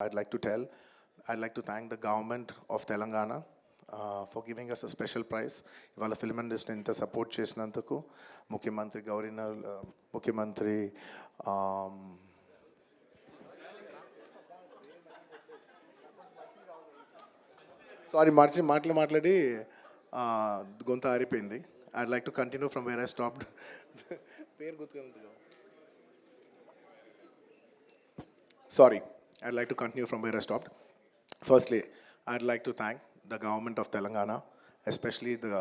I'd like to tell, I'd like to thank the government of Telangana for giving us a special prize. ఇవాళ film industry ఇంత support చేసినందుకు ముఖ్యమంత్రి governor ముఖ్యమంత్రి sorry మాట్లాడి గొంత ఆరిపోయింది. I'd like to continue from where I stopped. పేరు గుర్తుకుంది. Sorry, I'd like to continue from where I stopped. Firstly, I'd like to thank the government of Telangana, especially the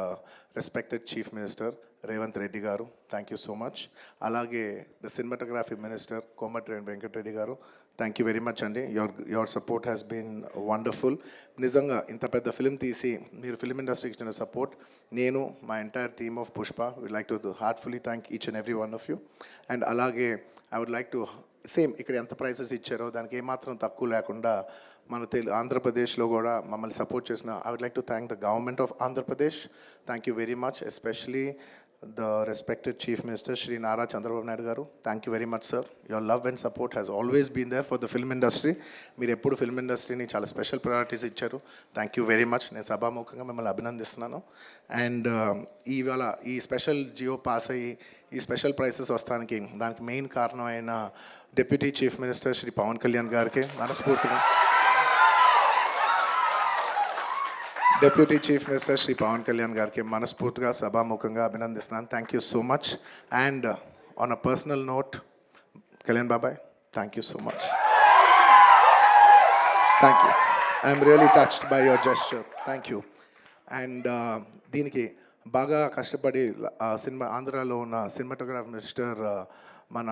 respected Chief Minister, Revanth Reddy Garu. Thank you so much. Alage, the Cinematography Minister, Komatri Venkat Reddy Garu. Thank you very much, Andy. Your support has been wonderful. Nizanga, inta pedda film teesi, meer film industry ki support, nenu, my entire team of Pushpa, we'd like to heartfully thank each and every one of you. And alage, I would like to same ఇక్కడ ఎంత prices ఇచ్చారో దానికి ఏమాత్రం తక్కువ లేకుండా మన ఆంధ్రప్రదేశ్లో కూడా మమ్మల్ని సపోర్ట్ చేసిన I would like to thank the government of Andhra Pradesh. Thank you very much, especially the respected chief minister Shri Nara Chandrababu Naidu garu. Thank you very much sir. Your love and support has always been there for the film industry. మీరు ఎప్పుడు film ఇండస్ట్రీని చాలా special priorities ఇచ్చారు. Thank you very much. నేను సభాముఖంగా మిమ్మల్ని అభినందిస్తున్నాను. And ఇవాళ ఈ స్పెషల్ జియో పాస్ అయ్యి ఈ స్పెషల్ ప్రైసెస్ వస్తానికి దానికి మెయిన్ కారణమైన deputy chief minister Shri Pawan Kalyan గారికి మనస్ఫూర్తిగా deputy chief minister Shri Pawan Kalyan గారికి మనస్ఫూర్తిగా సభాముఖంగా అభినందిస్తున్నాను. Thank you so much. And on a personal note, Kalyan బాబాయ్, thank you so much. Thank you. I'm really touched by your gesture. Thank you. And దీనికి బాగా కష్టపడి సినిమా ఆంధ్రాలో ఉన్న సినిమాటోగ్రాఫ్ మినిస్టర్ మన